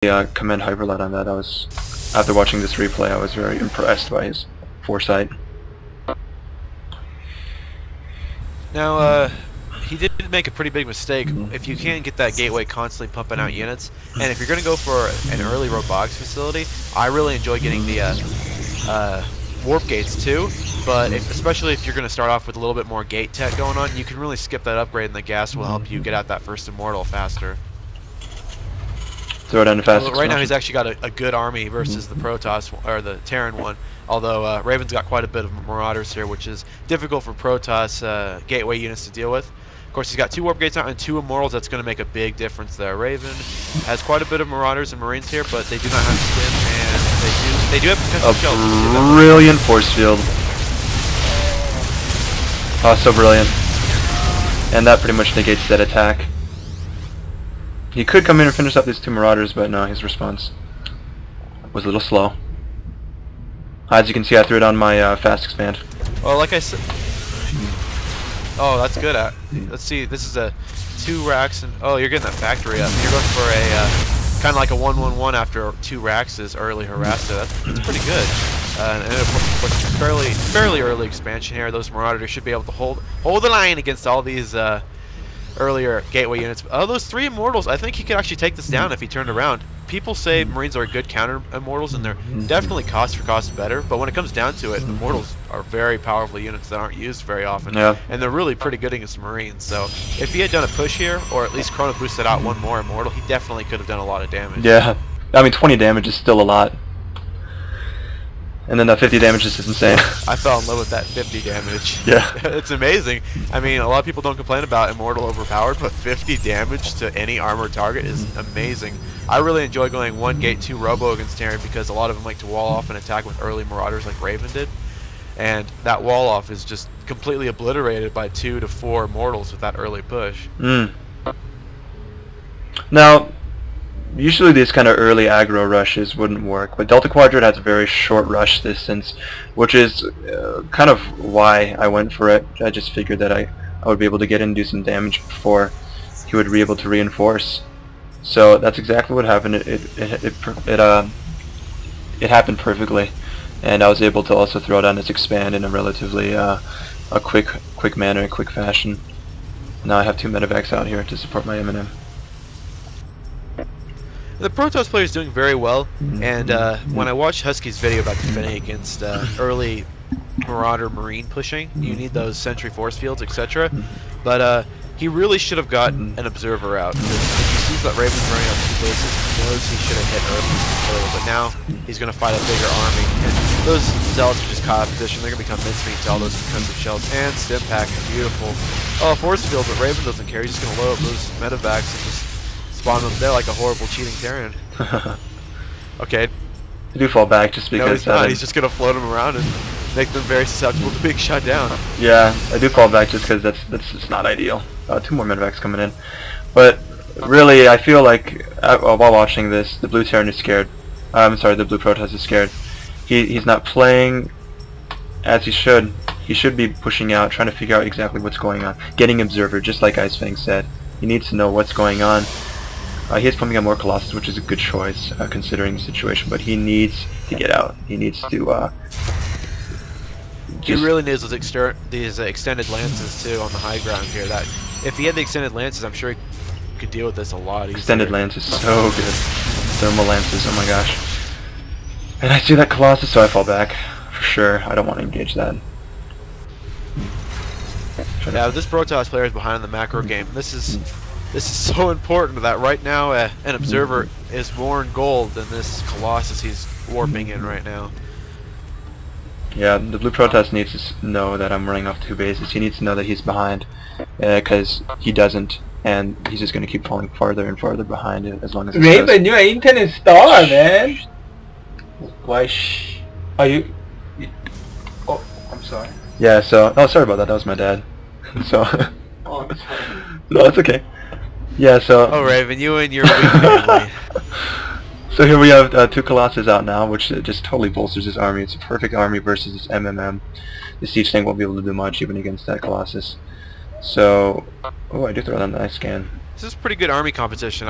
commend Hyperlite on that. After watching this replay, I was very impressed by his foresight. Now, he did make a pretty big mistake. If you can't get that gateway constantly pumping out units, and if you're going to go for an early robotics facility, I really enjoy getting the warp gates too, but especially if you're going to start off with a little bit more gate tech going on, you can really skip that upgrade, and the gas will help you get out that first immortal faster. Throw it down fast. Right now he's actually got a good army versus the Protoss, or the Terran one, although Raven's got quite a bit of Marauders here, which is difficult for Protoss gateway units to deal with. Of course, he's got 2 warp gates out and 2 immortals. That's going to make a big difference there. Raven has quite a bit of Marauders and Marines here, but they do not have stim, and they do have potential shells. Brilliant force field. Oh, so brilliant. And that pretty much negates that attack. He could come in and finish up these 2 Marauders, but no, his response was a little slow. As you can see, I threw it on my fast expand. Well, like I said... Oh, that's good. Let's see, this is a 2 racks, and oh, you're getting that factory up. You're going for a kind of like a 1-1-1 after 2 racks is early harasser. That's pretty good. And of course, fairly early expansion here. Those Marauders should be able to hold the line against all these earlier gateway units. Of those 3 immortals, I think he could actually take this down if he turned around. People say Marines are good counter immortals, and they're definitely cost for cost better, but when it comes down to it, immortals are very powerful units that aren't used very often, and they're really pretty good against Marines. So if he had done a push here, or at least chrono boosted out 1 more immortal, he definitely could have done a lot of damage. Yeah, I mean 20 damage is still a lot. And then that 50 damage is just insane. I fell in love with that 50 damage. Yeah. It's amazing. I mean, a lot of people don't complain about Immortal overpowered, but 50 damage to any armored target is amazing. I really enjoy going 1 gate 2 robo against Terran because a lot of them like to wall off and attack with early Marauders like Raven did. And that wall off is just completely obliterated by 2 to 4 Immortals with that early push. Now, usually these kind of early aggro rushes wouldn't work, but Delta Quadrant has a very short rush distance, which is kind of why I went for it. I just figured that I would be able to get in and do some damage before he would be able to reinforce. So that's exactly what happened. It happened perfectly, and I was able to also throw down this expand in a relatively a quick manner, a quick fashion. Now I have 2 medevacs out here to support my M&M. The Protoss player is doing very well, and when I watched Husky's video about defending against early Marauder Marine pushing, you need those sentry force fields, etc. But he really should have gotten an observer out. Because if he sees that Raven's running up 2 bases, he knows he should have hit early. But now he's going to fight a bigger army, and those zealots are just caught out of position. They're going to become mincemeat to all those defensive shells. And stim pack, beautiful. Oh, force field, but Raven doesn't care. He's just going to load up those medevacs and just spawn them there like a horrible cheating Terran. Okay. I do fall back just because... No, he's not. He's just going to float them around and make them very susceptible to being shot down. Yeah, I do fall back just because that's just not ideal. 2 more medevacs coming in. But really, I feel like while watching this, the blue Terran is scared. I'm sorry, the blue Protoss is scared. He's not playing as he should. He should be pushing out, trying to figure out exactly what's going on. Getting observer, just like Ice Fang said. He needs to know what's going on. He is pumping out more Colossus, which is a good choice considering the situation, but he needs to get out. He needs to he really needs these extended lances too on the high ground here. That if he had the extended lances, I'm sure he could deal with this a lot easier. Extended lances, so good. Thermal lances, oh my gosh. And I see that Colossus, so I fall back for sure. I don't want to engage that. Yeah, this Protoss player is behind in the macro game. This is so important that right now an observer is more in gold than this Colossus he's warping in right now. Yeah, the blue Protoss needs to know that I'm running off 2 bases. He needs to know that he's behind, because he doesn't, and he's just going to keep falling farther and farther behind it as long as Raven, you're an internet star, man. Why are you... Oh, I'm sorry. Yeah, so... Oh, sorry about that. That was my dad. So... Oh, I'm sorry. No, it's okay. Yeah, so... Oh, Raven, you and your weak family. So here we have 2 Colossus out now, which just totally bolsters his army. It's a perfect army versus this MMM. The siege tank won't be able to do much even against that Colossus. So... Oh, I do throw down the ice scan. This is pretty good army competition.